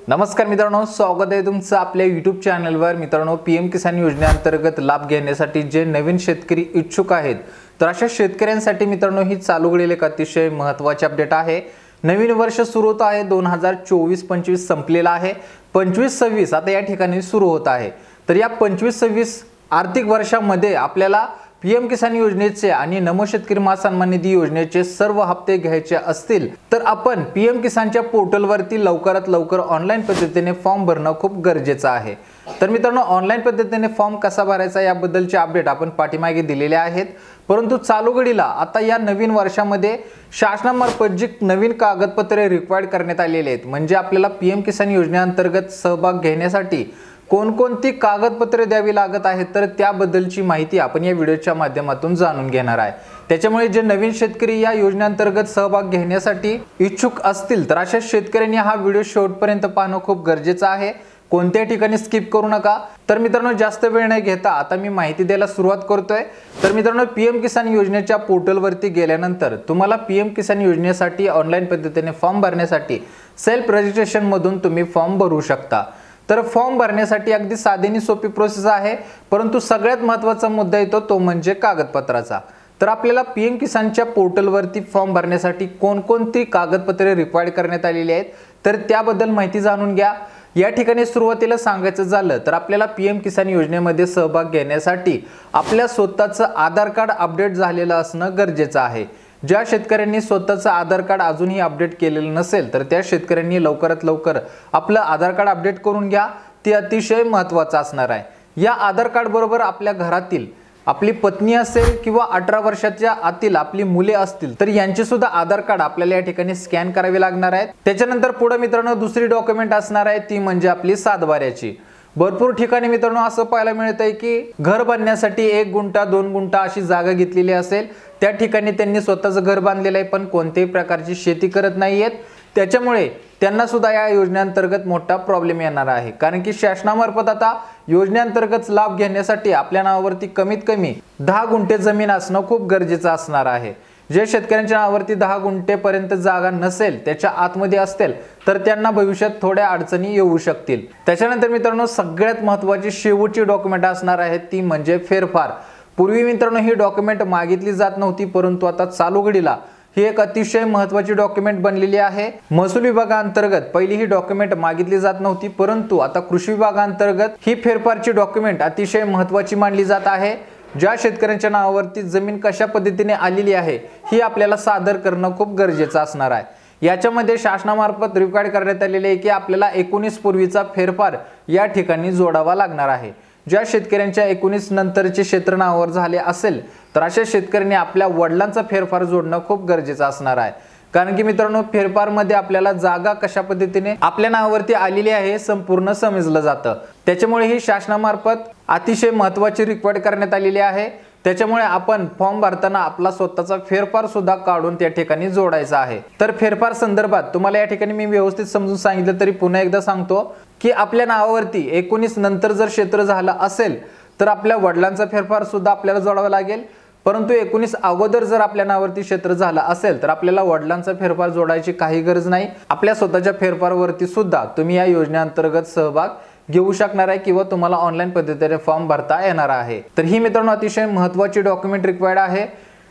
नमस्कार मित्रांनो, स्वागत आहे तुमचं आपल्या YouTube चॅनलवर। मित्रांनो, पीएम किसान योजनेअंतर्गत लाभ घेण्यासाठी जे नवीन शेतकरी इच्छुक आहेत तर अशा शेतकऱ्यांसाठी मित्रांनो ही चालू घडलेले एक अतिशय महत्त्वाचे अपडेट आहे। नवीन वर्ष सुरू होत आहे, 2024-25 संपलेला आहे, 25-26 आता या ठिकाणी सुरू होत आहे। तर या 25-26 आर्थिक वर्षामध्ये आपल्याला पीएम किसान योजनेचे आणि नमो शेतकरी महासन्मान निधी योजनेचे सर्व हप्ते घ्यायचे असतील तर आपण पीएम किसानच्या पोर्टलवरती लवकरात लवकर ऑनलाईन पद्धतीने फॉर्म भरणं खूप गरजेचं आहे। तर मित्रांनो, ऑनलाईन पद्धतीने फॉर्म कसा भरायचा याबद्दलचे अपडेट आपण पाठीमागे दिलेले आहेत, परंतु चालू घडीला आता या नवीन वर्षामध्ये शासनामार्फत जी नवीन कागदपत्रे रिक्वायर्ड करण्यात आलेले आहेत, म्हणजे आपल्याला पीएम किसान योजनेअंतर्गत सहभाग घेण्यासाठी कोणकोणती कागदपत्रे द्यावी लागत आहेत तर त्याबद्दलची माहिती आपण या व्हिडिओच्या माध्यमातून जाणून घेणार आहे। त्याच्यामुळे जे नवीन शेतकरी या योजनेअंतर्गत सहभाग घेण्यासाठी इच्छुक असतील तर अशा शेतकऱ्यांनी हा व्हिडिओ शेवटपर्यंत पाहणं खूप गरजेचं आहे, कोणत्याही ठिकाणी स्किप करू नका। तर मित्रांनो, जास्त वेळ न घेता आता मी माहिती द्यायला सुरुवात करतोय। तर मित्रांनो, पीएम किसान योजनेच्या पोर्टलवरती गेल्यानंतर तुम्हाला पीएम किसान योजनेसाठी ऑनलाईन पद्धतीने फॉर्म भरण्यासाठी सेल्फ रजिस्ट्रेशन मधून तुम्ही फॉर्म भरू शकता। तर फॉर्म भरण्यासाठी अगदी साधी आणि सोपी प्रोसेस आहे, परंतु सगळ्यात महत्त्वाचा मुद्दा येतो तो म्हणजे कागदपत्राचा। तर आपल्याला पीएम किसानच्या पोर्टलवरती फॉर्म भरण्यासाठी कोणकोणती कागदपत्रे रिक्वायर्ड करण्यात आलेली आहेत तर त्याबद्दल माहिती जाणून घ्या। या ठिकाणी सुरुवातीला सांगायचं झालं तर आपल्याला पीएम किसान योजनेमध्ये सहभाग घेण्यासाठी आपल्या स्वतःचं आधार कार्ड अपडेट झालेलं असणं गरजेचं आहे। ज्या शेतकऱ्यांनी स्वतःचं आधार कार्ड अजूनही अपडेट केलेलं नसेल तर त्या शेतकऱ्यांनी लवकरात लवकर आपलं आधार कार्ड अपडेट करून घ्या, ते अतिशय महत्त्वाचं असणार आहे। या आधार कार्ड बरोबर आपल्या घरातील आपली पत्नी असेल किंवा 18 वर्षाच्या आतील आपली मुले असतील तर यांचे सुद्धा आधार कार्ड आपल्याला या ठिकाणी स्कॅन करावे लागणार आहे। त्याच्यानंतर पुढे मित्रांनो दुसरी डॉक्युमेंट असणार आहे ती म्हणजे आपली सातबाऱ्याची। भरपूर ठिकाणी मित्रांनो असं पाहायला मिळत आहे की घर बांधण्यासाठी 1 गुंठा 2 गुंठा अशी जागा घेतलेली असेल, त्या ठिकाणी त्यांनी स्वतःचं घर बांधलेलं आहे पण कोणत्याही प्रकारची शेती करत नाहीयेत, त्याच्यामुळे त्यांना सुद्धा या योजनेअंतर्गत मोठा प्रॉब्लेम येणार आहे। कारण की शासनामार्फत आता योजनेअंतर्गत लाभ घेण्यासाठी आपल्या नावावरती कमीत कमी 10 गुंठे जमीन असणं खूप गरजेचं असणार आहे। जे शेतकऱ्यांच्या नावावरती 10 गुंठेपर्यंत जागा नसेल, त्याच्या आतमध्ये असतील तर त्यांना भविष्यात थोड्या अडचणी येऊ शकतील। त्याच्यानंतर मित्रांनो सगळ्यात महत्त्वाची शेवटची डॉक्युमेंट असणार आहे ती म्हणजे फेरफार। पूर्वी मित्रांनो ही डॉक्युमेंट मागितली जात नव्हती, परंतु आता चालू घडीला ही एक अतिशय महत्त्वाची डॉक्युमेंट बनलेली आहे। महसूल विभागाअंतर्गत पहिली ही डॉक्युमेंट मागितली जात नव्हती, परंतु आता कृषी विभागाअंतर्गत ही फेरफारची डॉक्युमेंट अतिशय महत्त्वाची मानली जात आहे। ज्या शेतकऱ्यांच्या नावावरती जमीन कशा पद्धतीने आलेली आहे ही आपल्याला सादर करणं खूप गरजेचं असणार आहे। याच्यामध्ये शासनामार्फत रिक्वायर्ड करण्यात आलेले आहे की आपल्याला 19 पूर्वीचा फेरफार या ठिकाणी जोडावा लागणार आहे। ज्या शेतकऱ्यांच्या 19 नंतरचे क्षेत्र नावावर झाले असेल तर अशा शेतकऱ्यांनी आपल्या वडिलांचा फेरफार जोडणं खूप गरजेचं असणार आहे। कारण की मित्रांनो फेरफार मध्ये आपल्याला जागा कशा पद्धतीने आपल्या नावावरती आलेली आहे हे संपूर्ण समजलं जातं, त्याच्यामुळे ही शासनामार्फत अतिशय महत्त्वाची रिक्वायर्ड करण्यात आलेली आहे। त्याच्यामुळे आपण फॉर्म भरताना आपला स्वतःचा फेरफार सुद्धा काढून त्या ठिकाणी जोडायचा आहे। तर फेरफार संदर्भात तुम्हाला या ठिकाणी मी व्यवस्थित समजून सांगितलं तरी पुन्हा एकदा सांगतो की आपल्या नावावरती 19 नंतर जर क्षेत्र झालं असेल तर आपल्या वडिलांचा फेरफार सुद्धा आपल्याला जोडावा लागेल, परंतु 19 अगोदर जर आपल्या नावावरती क्षेत्र झालं असेल तर आपल्याला वडिलांचा फेरफार जोडायची काही गरज नाही। आपल्या स्वतःच्या फेरफारवरती सुद्धा तुम्ही या योजनेअंतर्गत सहभाग घेऊ शकणार आहे किंवा तुम्हाला ऑनलाईन पद्धतीने फॉर्म भरता येणार आहे। तर ही मित्रांनो अतिशय महत्त्वाची डॉक्युमेंट रिक्वायर्ड आहे।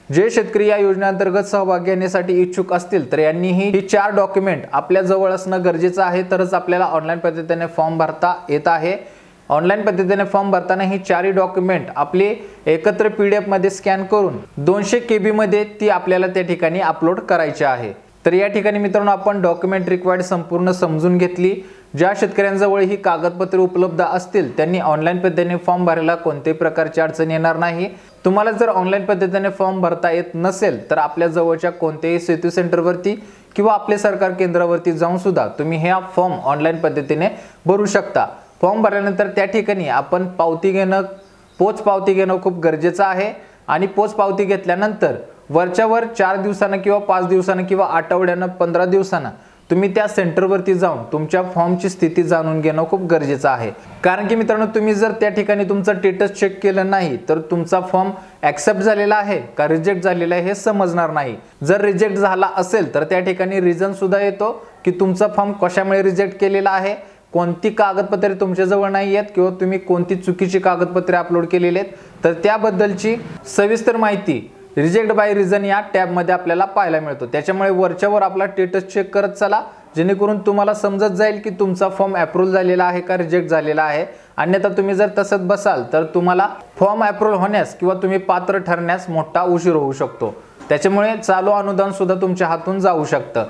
जे शेतकरी या योजनेअंतर्गत सहभाग घेण्यासाठी इच्छुक असतील तर यांनीही ही 4 डॉक्युमेंट आपल्या जवळ असणं गरजेचं आहे, तरच आपल्याला ऑनलाईन पद्धतीने फॉर्म भरता येत आहे। ऑनलाईन पद्धतीने फॉर्म भरताना ही 4 डॉक्युमेंट आपली एकत्र PDF मध्ये स्कॅन करून 200 KB मध्ये ती आपल्याला त्या ठिकाणी अपलोड करायची आहे। तर या ठिकाणी मित्रांनो आपण डॉक्युमेंट रिक्वायर्ड संपूर्ण समजून घेतली। ज्या शेतकऱ्यांजवळ ही कागदपत्रे उपलब्ध असतील त्यांनी ऑनलाईन पद्धतीने फॉर्म भरायला कोणत्याही प्रकारची अडचण येणार नाही। तुम्हाला जर ऑनलाईन पद्धतीने फॉर्म भरता येत नसेल तर आपल्या जवळच्या कोणत्याही सेतू सेंटरवरती किंवा आपले सरकार केंद्रावरती जाऊन सुद्धा तुम्ही हे फॉर्म ऑनलाईन पद्धतीने भरू शकता। फॉर्म भरल्यानंतर त्या ठिकाणी आपण पावती घेणं, पोच पावती घेणं खूप गरजेचं आहे आणि पोच पावती घेतल्यानंतर वरच्यावर 4 दिवसांना किंवा 5 दिवसांना किंवा आठवड्यानं 15 दिवसांना तुम्ही त्या सेंटरवरती जाऊन तुमच्या फॉर्मची स्थिती जाणून घेणं खूप गरजेचं आहे। कारण की मित्रांनो तुम्ही जर त्या ठिकाणी तुमचं स्टेटस चेक केलं नाही तर तुमचा फॉर्म ॲक्सेप्ट झालेला आहे का रिजेक्ट झालेला आहे हे समजणार नाही। जर रिजेक्ट झाला असेल तर त्या ठिकाणी रिझन सुद्धा येतो, की तुमचा फॉर्म कशामुळे रिजेक्ट केलेला आहे, कोणती कागदपत्रे तुमच्याजवळ नाही आहेत किंवा तुम्ही कोणती चुकीची कागदपत्रे अपलोड केलेली आहेत, तर त्याबद्दलची सविस्तर माहिती रिजेक्ट बाय रिझन या टॅबमध्ये आपल्याला पाहायला मिळतो। त्याच्यामुळे वरच्यावर आपला स्टेटस चेक करत चला, जेणेकरून तुम्हाला समजत जाईल की तुमचा फॉर्म अप्रूव्ह झालेला आहे का रिजेक्ट झालेला आहे। अन्यथा तुम्ही जर तसंच बसाल तर तुम्हाला फॉर्म अप्रूव्ह होण्यास किंवा तुम्ही पात्र ठरण्यास मोठा उशीर होऊ शकतो। त्याच्यामुळे चालू अनुदान सुद्धा तुमच्या हातून जाऊ शकतं।